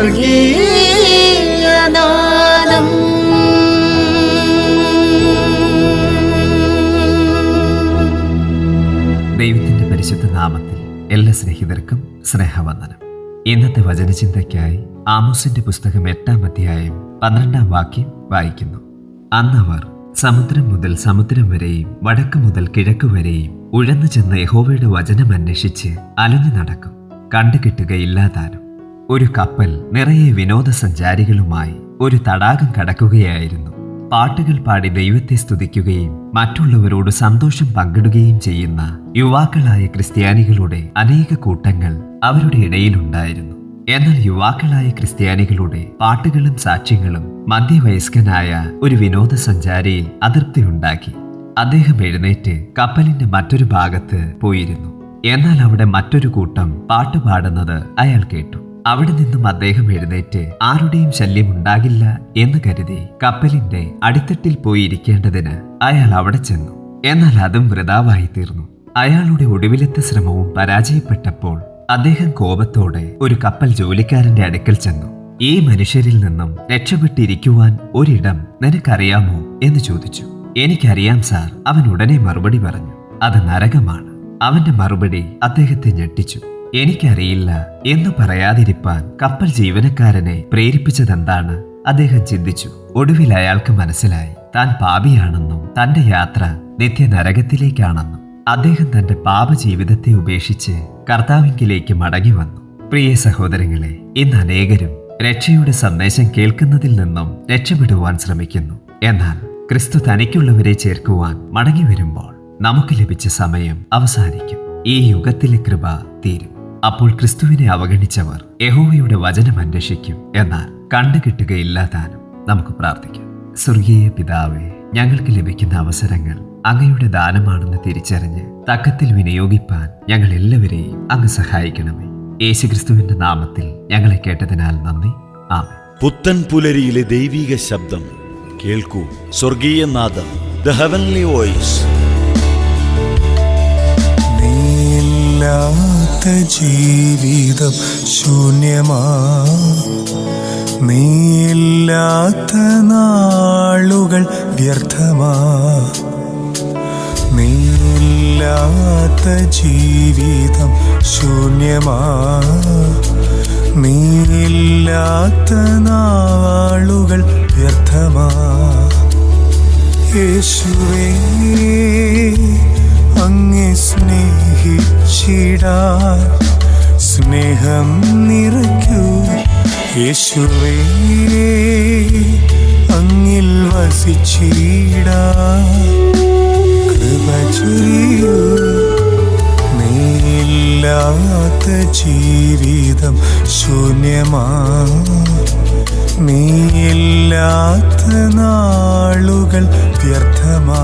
സ്വർഗീയനാദം. ദൈവത്തിന്റെ പരിശുദ്ധ നാമത്തിൽ എല്ലാ സ്നേഹിതർക്കും സ്നേഹവന്ദനം. ഇന്നത്തെ വചനചിന്തയ്ക്കായി ആമോസിന്റെ പുസ്തകം 8-ാം അധ്യായം 12-ാം വാക്യം വായിക്കുന്നു. അന്നവർ സമുദ്രം മുതൽ സമുദ്രം വരെയും വടക്ക് മുതൽ കിഴക്ക് വരെയും ഉഴന്നു ചെന്ന് യഹോവയുടെ വചനം അന്വേഷിച്ച് അലഞ്ഞു നടക്കും, കണ്ടുകിട്ടുകയില്ലാതാനും. ഒരു കപ്പൽ നിറയെ വിനോദസഞ്ചാരികളുമായി ഒരു തടാകം കടക്കുകയായിരുന്നു. പാട്ടുകൾ പാടി ദൈവത്തെ സ്തുതിക്കുകയും മറ്റുള്ളവരോട് സന്തോഷം പങ്കിടുകയും ചെയ്യുന്ന യുവാക്കളായ ക്രിസ്ത്യാനികളുടെ അനേക കൂട്ടങ്ങൾ അവരുടെ ഇടയിലുണ്ടായിരുന്നു. എന്നാൽ യുവാക്കളായ ക്രിസ്ത്യാനികളുടെ പാട്ടുകളും സാക്ഷ്യങ്ങളും മധ്യവയസ്കനായ ഒരു വിനോദസഞ്ചാരിയിൽ അതൃപ്തിയുണ്ടാക്കി. അദ്ദേഹം എഴുന്നേറ്റ് കപ്പലിന്റെ മറ്റൊരു ഭാഗത്ത് പോയിരുന്നു. എന്നാൽ അവിടെ മറ്റൊരു കൂട്ടം പാട്ടുപാടുന്നത് അയാൾ കേട്ടു. അവിടെ നിന്നും അദ്ദേഹം എഴുന്നേറ്റ് ആരുടെയും ശല്യമുണ്ടാകില്ല എന്ന് കരുതി കപ്പലിന്റെ അടിത്തട്ടിൽ പോയി ഇരിക്കേണ്ടതിന് അയാൾ അവിടെ ചെന്നു. എന്നാൽ അതും വൃഥാവായി തീർന്നു. അയാളുടെ ഒടുവിലത്തെ ശ്രമവും പരാജയപ്പെട്ടപ്പോൾ അദ്ദേഹം കോപത്തോടെ ഒരു കപ്പൽ ജോലിക്കാരന്റെ അടുക്കൽ ചെന്നു. ഈ മനുഷ്യരിൽ നിന്നും രക്ഷപ്പെട്ടിരിക്കുവാൻ ഒരിടം നിനക്കറിയാമോ എന്ന് ചോദിച്ചു. എനിക്കറിയാം സാർ, അവൻ ഉടനെ മറുപടി പറഞ്ഞു. അത് നരകമാണ്. അവന്റെ മറുപടി അദ്ദേഹത്തെ ഞെട്ടിച്ചു. എനിക്കറിയില്ല എന്ന് പറയാതിരിപ്പാൻ കപ്പൽ ജീവനക്കാരനെ പ്രേരിപ്പിച്ചതെന്താണ്? അദ്ദേഹം ചിന്തിച്ചു. ഒടുവിൽ അയാൾക്ക് മനസ്സിലായി, താൻ പാപിയാണെന്നും തന്റെ യാത്ര നിത്യനരകത്തിലേക്കാണെന്നും. അദ്ദേഹം തന്റെ പാപജീവിതത്തെ ഉപേക്ഷിച്ച് കർത്താവിങ്കിലേക്ക് മടങ്ങി വന്നു. പ്രിയ സഹോദരങ്ങളെ, ഇന്ന് അനേകരും രക്ഷയുടെ സന്ദേശം കേൾക്കുന്നതിൽ നിന്നും രക്ഷപ്പെടുവാൻ ശ്രമിക്കുന്നു. എന്നാൽ ക്രിസ്തു തനിക്കുള്ളവരെ ചേർക്കുവാൻ മടങ്ങി വരുമ്പോൾ നമുക്ക് ലഭിച്ച സമയം അവസാനിക്കും. ഈ യുഗത്തിലെ കൃപ തീരും. അപ്പോൾ ക്രിസ്തുവിനെ അവഗണിച്ചവർ യഹോവയുടെ വചനം അന്വേഷിക്കും, എന്നാൽ കണ്ടുകിട്ടുകയില്ലാതാനും. നമുക്ക് പ്രാർത്ഥിക്കാം. സ്വർഗീയ പിതാവേ, ഞങ്ങൾക്ക് ലഭിക്കുന്ന അവസരങ്ങൾ അങ്ങയുടെ ദാനമാണെന്ന് തിരിച്ചറിഞ്ഞ് തക്കത്തിൽ വിനിയോഗിപ്പാൻ ഞങ്ങൾ എല്ലാവരെയും അങ്ങ് സഹായിക്കണമേ. യേശുക്രിസ്തുവിന്റെ നാമത്തിൽ ഞങ്ങളെ കേട്ടതിനാൽ നന്ദി. ആമേൻ. പുത്തൻ പുലരിയിലെ ദൈവിക ശബ്ദം കേൾക്കൂ. സ്വർഗീയ നാദം, ദ ഹെവൻലി വോയിസ്. നീയില്ലാത്ത ജീവിതം ശൂന്യമാ, നീയില്ലാത്ത നാളുകൾ വ്യർത്ഥമാ. നീയില്ലാത്ത ജീവിതം ശൂന്യമാ, നീയില്ലാത്ത നാളുകൾ വ്യർത്ഥമാ. യേശുവേ, അങ്ങേ സ്നേഹിച്ചിടാൻ സ്നേഹം നിറയ്ക്കൂ. യേശുവേ, അങ്ങിൽ വസിച്ചിടാൻ കൃപ ചൊരിയൂ. നീയില്ലാത്ത ജീവിതം ശൂന്യമാ, നീയില്ലാത്ത നാളുകൾ വ്യർത്ഥമാ.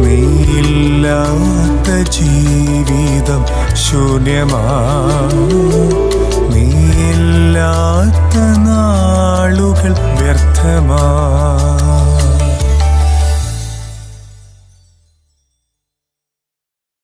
നീയില്ലാത്ത ജീവിതം ശൂന്യമാ, നീയില്ലാത്ത നാളുകൾ വ്യർത്ഥമാ.